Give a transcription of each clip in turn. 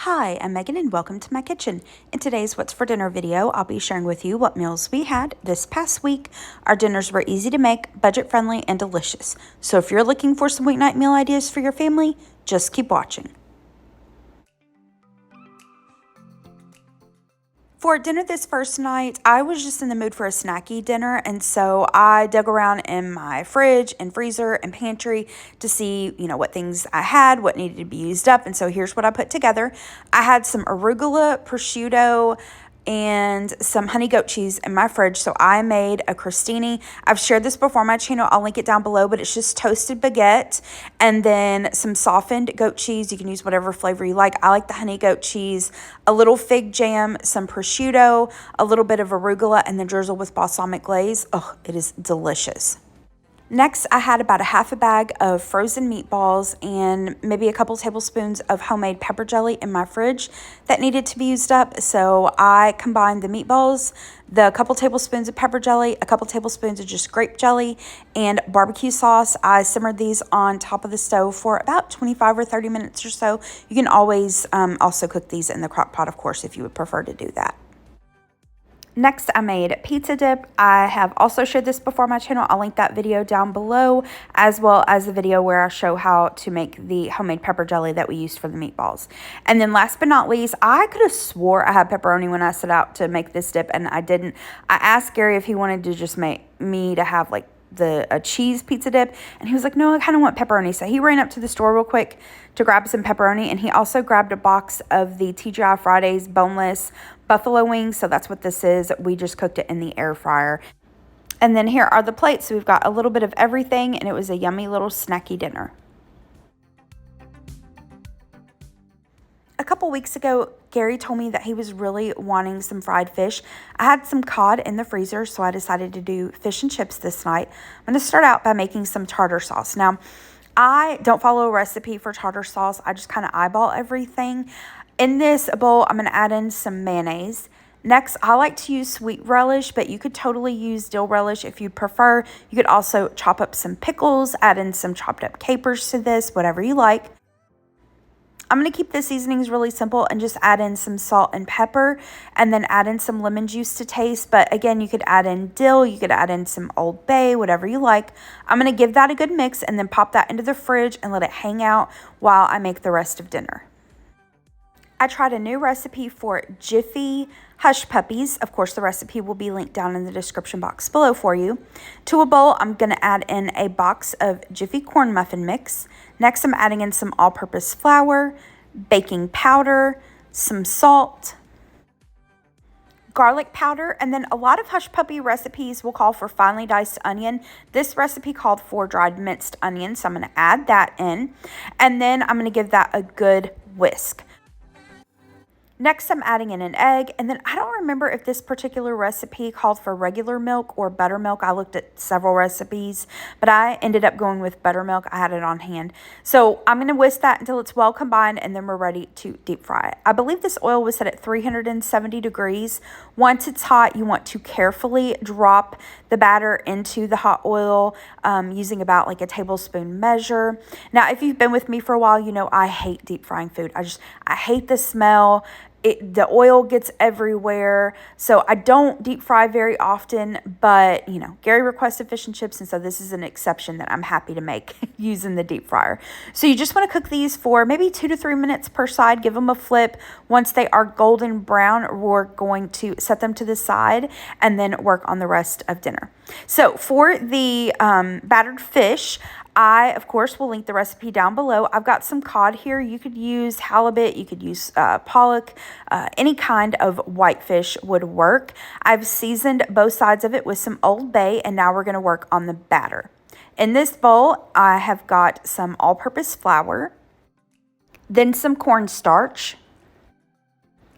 Hi, I'm Megan and welcome to my kitchen. In today's What's for Dinner video, I'll be sharing with you what meals we had this past week. Our dinners were easy to make, budget friendly, and delicious. So if you're looking for some weeknight meal ideas for your family, just keep watching. For dinner this first night, I was just in the mood for a snacky dinner, and so I dug around in my fridge and freezer and pantry to see, what things I had, what needed to be used up, and so here's what I put together. I had some arugula, prosciutto, and some honey goat cheese in my fridge, so I made a crostini. I've shared this before on my channel. I'll link it down below, but it's just toasted baguette and then some softened goat cheese. You can use whatever flavor you like. I like the honey goat cheese, a little fig jam, some prosciutto, a little bit of arugula, and then drizzle with balsamic glaze. Oh, it is delicious. Next, I had about a half a bag of frozen meatballs and maybe a couple tablespoons of homemade pepper jelly in my fridge that needed to be used up. So I combined the meatballs, the couple tablespoons of pepper jelly, a couple tablespoons of just grape jelly, and barbecue sauce. I simmered these on top of the stove for about 25 or 30 minutes or so. You can always also cook these in the crock pot, of course, if you would prefer to do that. Next, I made pizza dip. I have also shared this before on my channel. I'll link that video down below, as well as the video where I show how to make the homemade pepper jelly that we used for the meatballs. And then last but not least, I could have swore I had pepperoni when I set out to make this dip, and I didn't. I asked Gary if he wanted to just make me to have like a cheese pizza dip, and he was like, no, I kind of want pepperoni. So he ran up to the store real quick to grab some pepperoni, and he also grabbed a box of the TGI Fridays boneless buffalo wings. So that's what this is. We just cooked it in the air fryer. And then here are the plates. So we've got a little bit of everything, and it was a yummy little snacky dinner. A couple weeks ago, Gary told me that he was really wanting some fried fish. I had some cod in the freezer, so I decided to do fish and chips this night. I'm going to start out by making some tartar sauce. Now, I don't follow a recipe for tartar sauce. I just kind of eyeball everything. In this bowl, I'm going to add in some mayonnaise. Next, I like to use sweet relish, but you could totally use dill relish if you prefer. You could also chop up some pickles, add in some chopped up capers to this, whatever you like. I'm going to keep the seasonings really simple and just add in some salt and pepper, and then add in some lemon juice to taste. But again, you could add in dill, you could add in some Old Bay, whatever you like. I'm going to give that a good mix and then pop that into the fridge and let it hang out while I make the rest of dinner. I tried a new recipe for Jiffy Hushpuppies. Of course, the recipe will be linked down in the description box below for you. To a bowl, I'm going to add in a box of Jiffy corn muffin mix. Next, I'm adding in some all-purpose flour, baking powder, some salt, garlic powder, and then a lot of hush puppy recipes will call for finely diced onion. This recipe called for dried minced onion, so I'm going to add that in, and then I'm going to give that a good whisk. Next, I'm adding in an egg, and then I don't remember if this particular recipe called for regular milk or buttermilk. I looked at several recipes, but I ended up going with buttermilk. I had it on hand. So I'm going to whisk that until it's well combined, and then we're ready to deep fry it. I believe this oil was set at 370 degrees. Once it's hot, you want to carefully drop the batter into the hot oil using about like a tablespoon measure. Now, if you've been with me for a while, you know I hate deep frying food. I hate the smell. The oil gets everywhere, so I don't deep fry very often, but Gary requested fish and chips, and so this is an exception that I'm happy to make using the deep fryer. So you just want to cook these for maybe 2 to 3 minutes per side. Give them a flip. Once they are golden brown, we're going to set them to the side and then work on the rest of dinner. So for the battered fish, I, of course, will link the recipe down below. I've got some cod here. You could use halibut. You could use pollock. Any kind of whitefish would work. I've seasoned both sides of it with some Old Bay, and now we're going to work on the batter. In this bowl, I have got some all-purpose flour, then some cornstarch.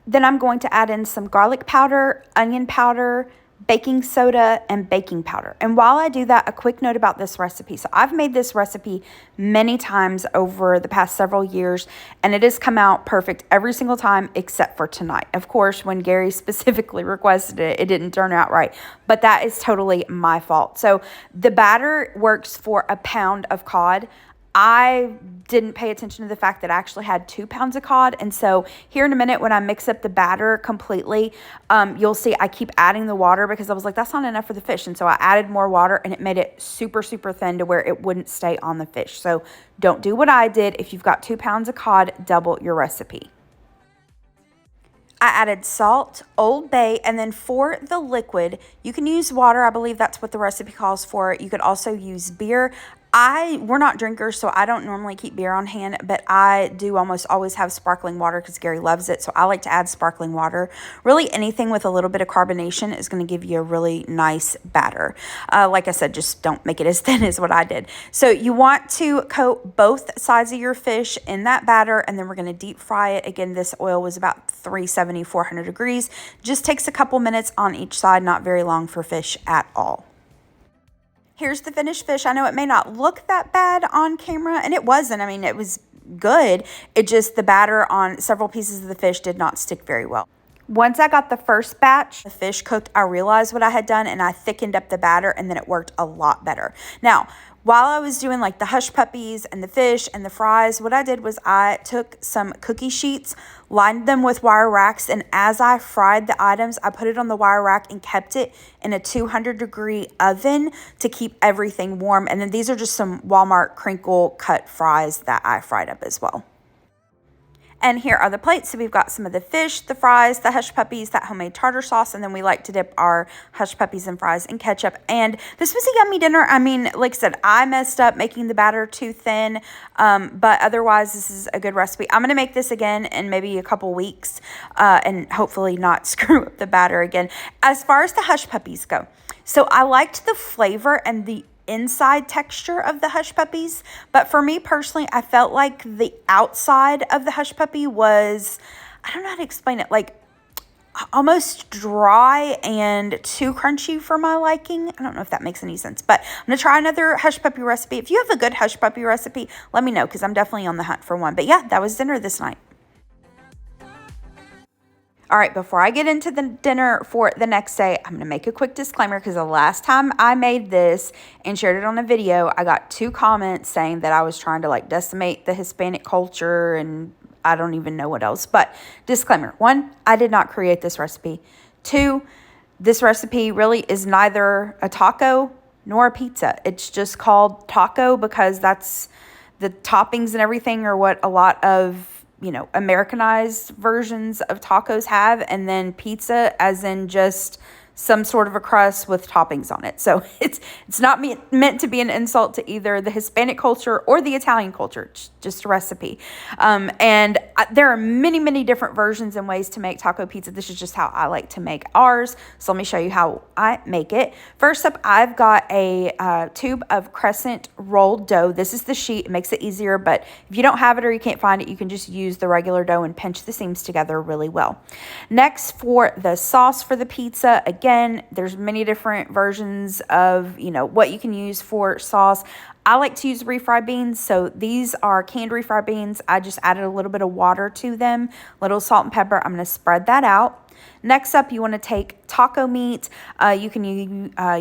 Then I'm going to add in some garlic powder, onion powder, baking soda, and baking powder. And while I do that, a quick note about this recipe. So I've made this recipe many times over the past several years, and it has come out perfect every single time except for tonight. Of course, when Gary specifically requested it, it didn't turn out right, but that is totally my fault. So the batter works for a pound of cod. I didn't pay attention to the fact that I actually had 2 pounds of cod. And so here in a minute, when I mix up the batter completely, you'll see I keep adding the water because I was like, that's not enough for the fish. And so I added more water and it made it super, super thin to where it wouldn't stay on the fish. So don't do what I did. If you've got 2 pounds of cod, double your recipe. I added salt, Old Bay, and then for the liquid, you can use water. I believe that's what the recipe calls for. You could also use beer. We're not drinkers, so I don't normally keep beer on hand, but I do almost always have sparkling water because Gary loves it, so I like to add sparkling water. Really, anything with a little bit of carbonation is going to give you a really nice batter. Like I said, just don't make it as thin as what I did. So you want to coat both sides of your fish in that batter, and then we're going to deep fry it. Again, this oil was about 370, 400 degrees. Just takes a couple minutes on each side, not very long for fish at all. Here's the finished fish. I know it may not look that bad on camera, and it wasn't. I mean, it was good. It just, the batter on several pieces of the fish did not stick very well. Once I got the first batch of fish cooked, I realized what I had done, and I thickened up the batter, and then it worked a lot better. Now, while I was doing like the hush puppies and the fish and the fries, what I did was I took some cookie sheets, lined them with wire racks, and as I fried the items, I put it on the wire rack and kept it in a 200-degree oven to keep everything warm. And then these are just some Walmart crinkle cut fries that I fried up as well. And here are the plates. So we've got some of the fish, the fries, the hush puppies, that homemade tartar sauce, and then we like to dip our hush puppies and fries in ketchup. And this was a yummy dinner. I mean, like I said, I messed up making the batter too thin, but otherwise this is a good recipe. I'm going to make this again in maybe a couple weeks and hopefully not screw up the batter again. As far as the hush puppies go, so I liked the flavor and the inside texture of the hush puppies, but for me personally, I felt like the outside of the hush puppy was, I don't know how to explain it, like almost dry and too crunchy for my liking. I don't know if that makes any sense, but I'm gonna try another hush puppy recipe. If you have a good hush puppy recipe, let me know because I'm definitely on the hunt for one. But yeah, that was dinner this night. All right, before I get into the dinner for the next day, I'm going to make a quick disclaimer because the last time I made this and shared it on a video, I got 2 comments saying that I was trying to like decimate the Hispanic culture and I don't even know what else. But disclaimer, 1, I did not create this recipe. 2, this recipe really is neither a taco nor a pizza. It's just called taco because that's the toppings and everything are what a lot of Americanized versions of tacos have, and then pizza as in just some sort of a crust with toppings on it. So it's not meant to be an insult to either the Hispanic culture or the Italian culture. It's just a recipe. And there are many, many different versions and ways to make taco pizza. This is just how I like to make ours. So let me show you how I make it. First up, I've got a tube of crescent rolled dough. This is the sheet. It makes it easier, but if you don't have it or you can't find it, you can just use the regular dough and pinch the seams together really well. Next, for the sauce for the pizza, again, there's many different versions of, what you can use for sauce. I like to use refried beans. So these are canned refried beans. I just added a little bit of water to them, a little salt and pepper. I'm going to spread that out. Next up, you want to take taco meat. You can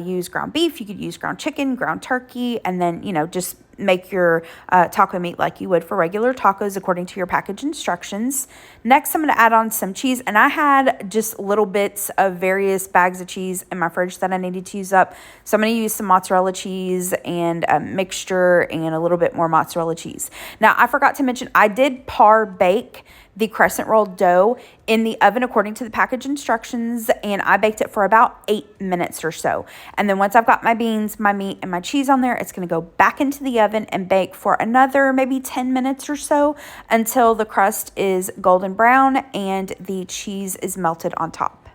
use ground beef. You could use ground chicken, ground turkey, and then, just make your taco meat like you would for regular tacos according to your package instructions. Next, I'm going to add on some cheese, and I had just little bits of various bags of cheese in my fridge that I needed to use up. So I'm going to use some mozzarella cheese and a mixture and a little bit more mozzarella cheese. Now, I forgot to mention, I did par bake the crescent rolled dough in the oven according to the package instructions, and I baked it for about 8 minutes or so. And then once I've got my beans, my meat, and my cheese on there, it's going to go back into the oven and bake for another maybe 10 minutes or so until the crust is golden brown and the cheese is melted on top.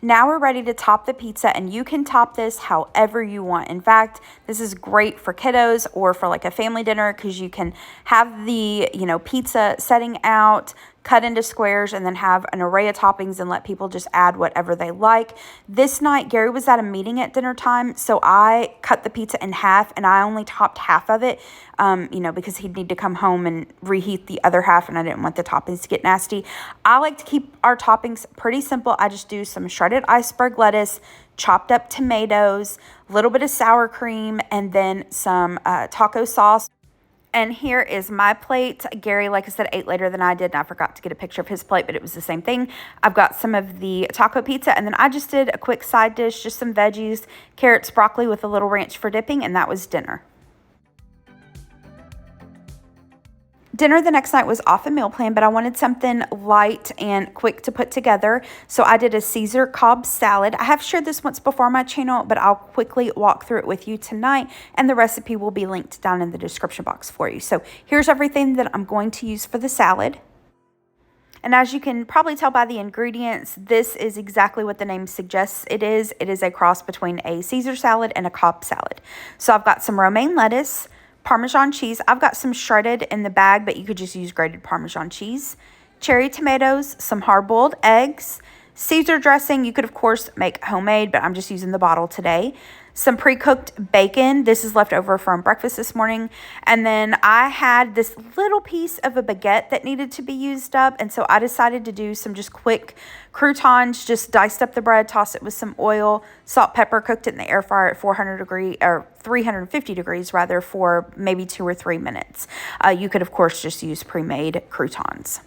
Now we're ready to top the pizza, and you can top this however you want. In fact, this is great for kiddos or for like a family dinner because you can have the, pizza setting out, cut into squares, and then have an array of toppings and let people just add whatever they like. This night, Gary was at a meeting at dinner time, so I cut the pizza in half, and I only topped half of it, because he'd need to come home and reheat the other half, and I didn't want the toppings to get nasty. I like to keep our toppings pretty simple. I just do some shredded iceberg lettuce, chopped up tomatoes, a little bit of sour cream, and then some taco sauce. And here is my plate. Gary, like I said, ate later than I did, and I forgot to get a picture of his plate, but it was the same thing. I've got some of the taco pizza, and then I just did a quick side dish, just some veggies, carrots, broccoli with a little ranch for dipping, and that was dinner. Dinner the next night was off a meal plan, but I wanted something light and quick to put together. So I did a Caesar Cobb salad. I have shared this once before on my channel, but I'll quickly walk through it with you tonight, and the recipe will be linked down in the description box for you. So here's everything that I'm going to use for the salad. And as you can probably tell by the ingredients, this is exactly what the name suggests it is. It is a cross between a Caesar salad and a Cobb salad. So I've got some romaine lettuce, Parmesan cheese. I've got some shredded in the bag, but you could just use grated Parmesan cheese. Cherry tomatoes, some hard-boiled eggs, Caesar dressing. You could, of course, make homemade, but I'm just using the bottle today. Some pre-cooked bacon. This is left over from breakfast this morning. And then I had this little piece of a baguette that needed to be used up. And so I decided to do some just quick croutons, just diced up the bread, tossed it with some oil, salt, pepper, cooked it in the air fryer at 350 degrees rather, for maybe 2 or 3 minutes. You could, of course, just use pre-made croutons.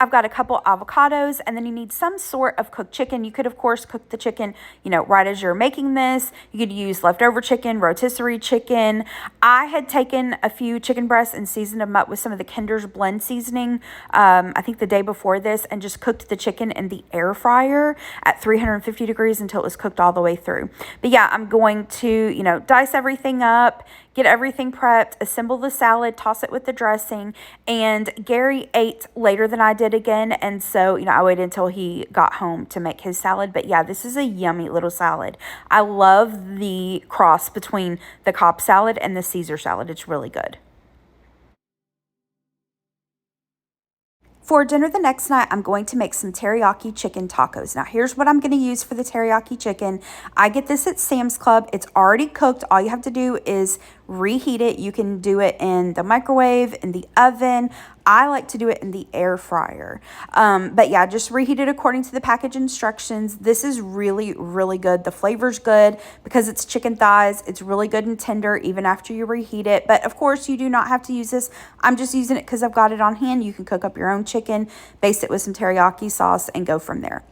I've got a couple avocados, and then you need some sort of cooked chicken. You could, of course, cook the chicken, right as you're making this. You could use leftover chicken, rotisserie chicken. I had taken a few chicken breasts and seasoned them up with some of the Kinder's blend seasoning, I think the day before this, and just cooked the chicken in the air fryer at 350 degrees until it was cooked all the way through. But yeah, I'm going to, dice everything up, get everything prepped, assemble the salad, toss it with the dressing. And Gary ate later than I did again, and so I waited until he got home to make his salad. But yeah, this is a yummy little salad. I love the cross between the Cobb salad and the Caesar salad. It's really good. For dinner the next night, I'm going to make some teriyaki chicken tacos. Now, here's what I'm going to use for the teriyaki chicken. I get this at Sam's Club. It's already cooked. All you have to do is reheat it. You can do it in the microwave, in the oven. I like to do it in the air fryer. But yeah, just reheat it according to the package instructions. This is really, really good. The flavor's good because it's chicken thighs. It's really good and tender even after you reheat it. But of course, you do not have to use this. I'm just using it because I've got it on hand. You can cook up your own chicken, baste it with some teriyaki sauce, and go from there.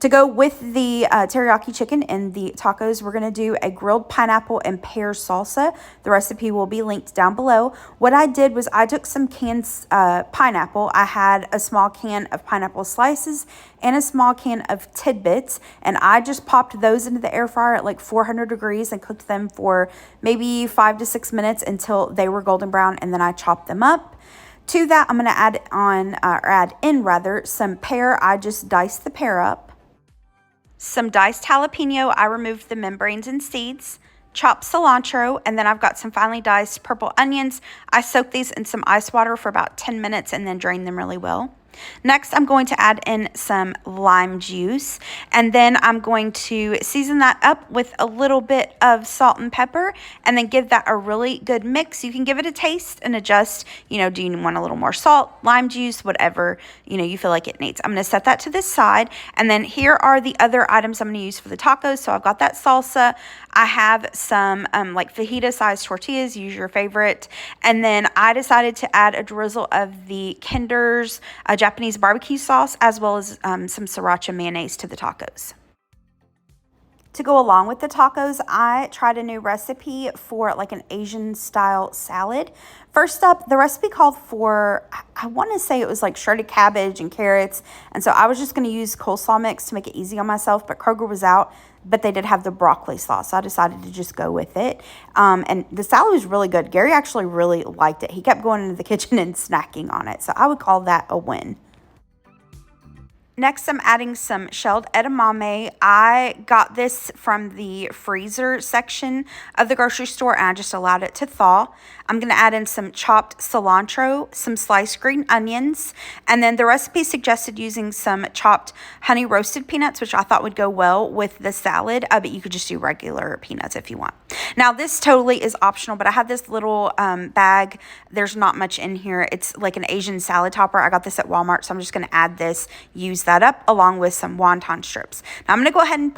To go with the teriyaki chicken and the tacos, we're going to do a grilled pineapple and pear salsa. The recipe will be linked down below. What I did was I took some canned pineapple. I had a small can of pineapple slices and a small can of tidbits, and I just popped those into the air fryer at like 400 degrees and cooked them for maybe 5 to 6 minutes until they were golden brown, and then I chopped them up. To that, I'm going to add in some pear. I just diced the pear up. Some diced jalapeno. I removed the membranes and seeds. Chopped cilantro, and then I've got some finely diced purple onions. I soaked these in some ice water for about 10 minutes and then drained them really well. Next, I'm going to add in some lime juice, and then I'm going to season that up with a little bit of salt and pepper, and then give that a really good mix. You can give it a taste and adjust, do you want a little more salt, lime juice, whatever, you feel like it needs. I'm going to set that to this side, and then here are the other items I'm going to use for the tacos. So I've got that salsa. I have some like fajita-sized tortillas, use your favorite, and then I decided to add a drizzle of the Kinder's Japanese barbecue sauce, as well as some sriracha mayonnaise to the tacos. To go along with the tacos, I tried a new recipe for like an Asian style salad. First up, the recipe called for, I want to say it was like shredded cabbage and carrots. And so I was just going to use coleslaw mix to make it easy on myself, but Kroger was out, but they did have the broccoli sauce. So I decided to just go with it. And the salad was really good. Gary actually really liked it. He kept going into the kitchen and snacking on it. So I would call that a win. Next, I'm adding some shelled edamame. I got this from the freezer section of the grocery store, and I just allowed it to thaw. I'm going to add in some chopped cilantro, some sliced green onions, and then the recipe suggested using some chopped honey roasted peanuts, which I thought would go well with the salad, but you could just do regular peanuts if you want. Now, this totally is optional, but I have this little bag. There's not much in here. It's like an Asian salad topper. I got this at Walmart, so I'm just going to add this, use that up along with some wonton strips. Now I'm going to go ahead and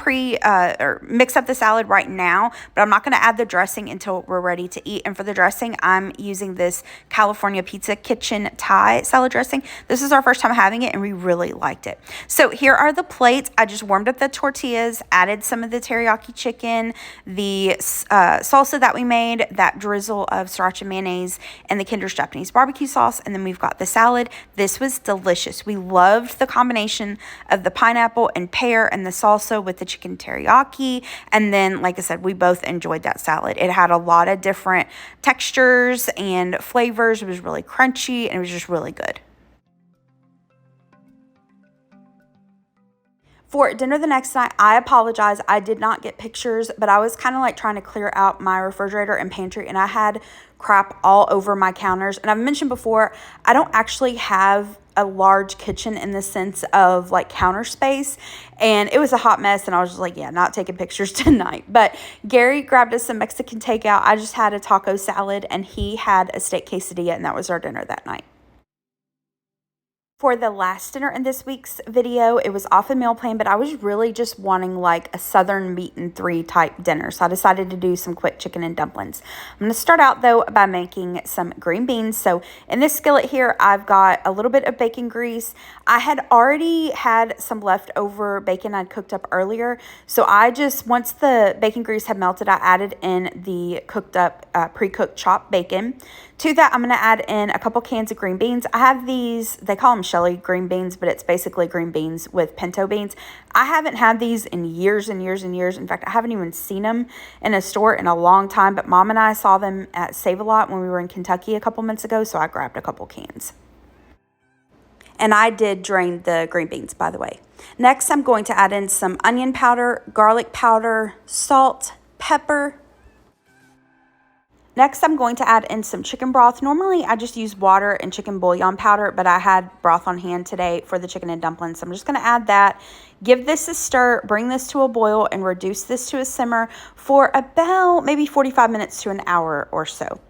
or mix up the salad right now, but I'm not going to add the dressing until we're ready to eat. And for the dressing, I'm using this California Pizza Kitchen Thai salad dressing. This is our first time having it, and we really liked it. So here are the plates. I just warmed up the tortillas, added some of the teriyaki chicken, the salsa that we made, that drizzle of sriracha mayonnaise, and the Kinder's Japanese barbecue sauce, and then we've got the salad. This was delicious. We loved the combination of the pineapple and pear and the salsa with the chicken teriyaki, and then, like I said, we both enjoyed that salad. It had a lot of different textures and flavors. It was really crunchy, and it was just really good. For dinner the next night, I apologize, I did not get pictures, but I was kind of like trying to clear out my refrigerator and pantry, and I had crap all over my counters. And I've mentioned before, I don't actually have a large kitchen in the sense of like counter space, and it was a hot mess, and I was just like, yeah, not taking pictures tonight. But Gary grabbed us some Mexican takeout. I just had a taco salad, and he had a steak quesadilla, and that was our dinner that night. For the last dinner in this week's video, it was off a meal plan, but I was really just wanting like a Southern meat and three type dinner. So I decided to do some quick chicken and dumplings. I'm going to start out though by making some green beans. So in this skillet here, I've got a little bit of bacon grease. I had already had some leftover bacon I'd cooked up earlier. So I just, once the bacon grease had melted, I added in the cooked up, pre-cooked chopped bacon. To that, I'm going to add in a couple cans of green beans. I have these, they call them Shelly green beans, but it's basically green beans with pinto beans. I haven't had these in years and years and years. In fact, I haven't even seen them in a store in a long time, but Mom and I saw them at Save-A-Lot when we were in Kentucky a couple months ago, so I grabbed a couple cans. And I did drain the green beans, by the way. Next, I'm going to add in some onion powder, garlic powder, salt, pepper. Next, I'm going to add in some chicken broth. Normally, I just use water and chicken bouillon powder, but I had broth on hand today for the chicken and dumplings. So I'm just going to add that, give this a stir, bring this to a boil, and reduce this to a simmer for about maybe 45 minutes to an hour or so.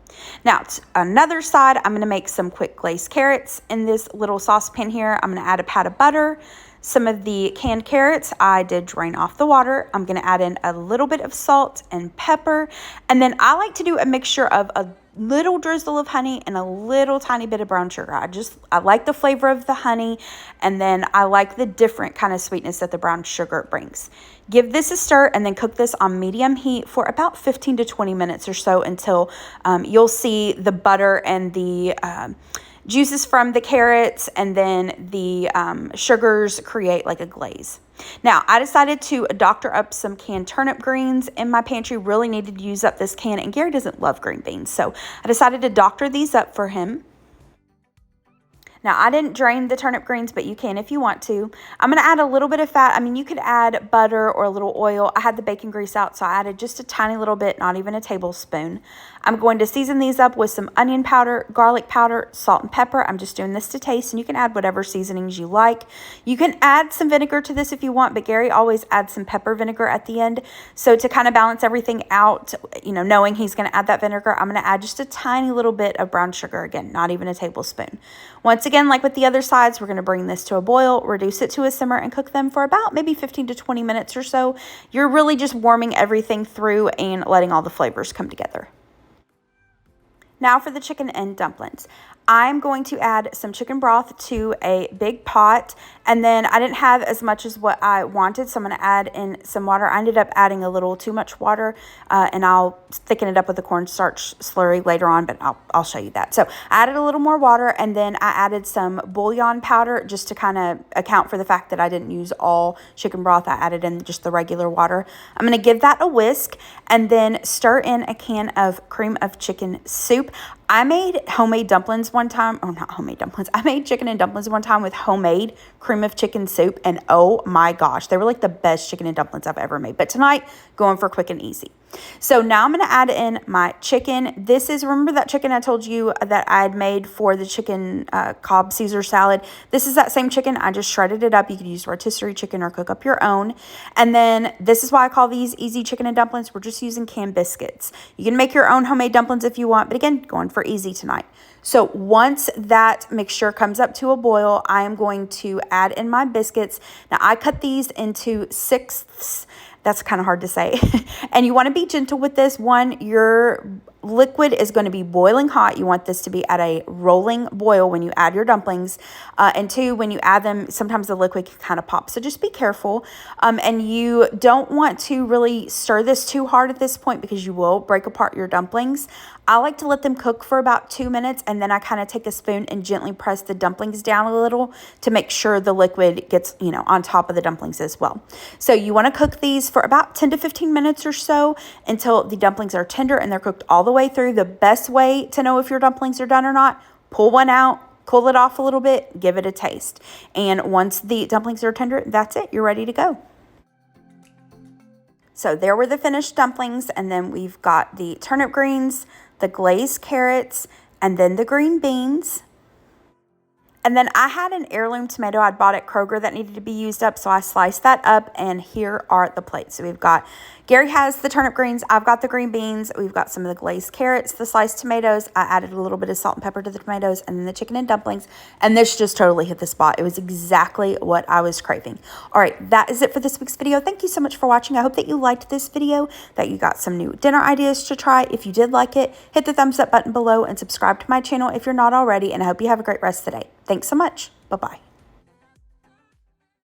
Now, to another side, I'm going to make some quick glazed carrots. In this little saucepan here, I'm going to add a pat of butter. Some of the canned carrots, I did drain off the water. I'm going to add in a little bit of salt and pepper. And then I like to do a mixture of a little drizzle of honey and a little tiny bit of brown sugar. I like the flavor of the honey, and then I like the different kind of sweetness that the brown sugar brings. Give this a stir and then cook this on medium heat for about 15 to 20 minutes or so until you'll see the butter and the juices from the carrots and then the sugars create like a glaze. Now, I decided to doctor up some canned turnip greens in my pantry. Really needed to use up this can, and Gary doesn't love green beans, so I decided to doctor these up for him. Now, I didn't drain the turnip greens, but you can if you want to. I'm going to add a little bit of fat. I mean, you could add butter or a little oil. I had the bacon grease out, so I added just a tiny little bit, not even a tablespoon. I'm going to season these up with some onion powder, garlic powder, salt, and pepper. I'm just doing this to taste, and you can add whatever seasonings you like. You can add some vinegar to this if you want, but Gary always adds some pepper vinegar at the end. So to kind of balance everything out, you know, knowing he's going to add that vinegar, I'm going to add just a tiny little bit of brown sugar, again, not even a tablespoon. Once again, like with the other sides, we're going to bring this to a boil, reduce it to a simmer, and cook them for about maybe 15 to 20 minutes or so. You're really just warming everything through and letting all the flavors come together. Now for the chicken and dumplings. I'm going to add some chicken broth to a big pot, and then I didn't have as much as what I wanted, so I'm going to add in some water. I ended up adding a little too much water, and I'll thicken it up with the cornstarch slurry later on, but I'll show you that. So I added a little more water, and then I added some bouillon powder just to kind of account for the fact that I didn't use all chicken broth. I added in just the regular water. I'm going to give that a whisk, and then stir in a can of cream of chicken soup. I made homemade dumplings one time, or not homemade dumplings. I made chicken and dumplings one time with homemade cream of chicken soup, and oh my gosh, they were like the best chicken and dumplings I've ever made. But tonight, going for quick and easy. So now I'm going to add in my chicken. This is, remember that chicken I told you that I had made for the chicken Cobb Caesar salad? This is that same chicken. I just shredded it up. You could use rotisserie chicken or cook up your own. And then this is why I call these easy chicken and dumplings. We're just using canned biscuits. You can make your own homemade dumplings if you want, but again, going for easy tonight. So once that mixture comes up to a boil, I am going to add in my biscuits. Now I cut these into sixths. That's kind of hard to say. And you want to be gentle with this. One, your liquid is going to be boiling hot. You want this to be at a rolling boil when you add your dumplings. And two, when you add them, sometimes the liquid can kind of pop. So just be careful. And you don't want to really stir this too hard at this point because you will break apart your dumplings. I like to let them cook for about 2 minutes, and then I kind of take a spoon and gently press the dumplings down a little to make sure the liquid gets, on top of the dumplings as well. So you want to cook these for about 10 to 15 minutes or so until the dumplings are tender and they're cooked all the way through. The best way to know if your dumplings are done or not, pull one out, cool it off a little bit, give it a taste. And once the dumplings are tender, that's it. You're ready to go. So there were the finished dumplings, and then we've got the turnip greens, the glazed carrots, and then the green beans. And then I had an heirloom tomato I'd bought at Kroger that needed to be used up, so I sliced that up, and here are the plates. So we've got, Gary has the turnip greens, I've got the green beans, we've got some of the glazed carrots, the sliced tomatoes, I added a little bit of salt and pepper to the tomatoes, and then the chicken and dumplings, and this just totally hit the spot. It was exactly what I was craving. All right, that is it for this week's video. Thank you so much for watching. I hope that you liked this video, that you got some new dinner ideas to try. If you did like it, hit the thumbs up button below and subscribe to my channel if you're not already, and I hope you have a great rest of the day. Thanks so much. Bye-bye.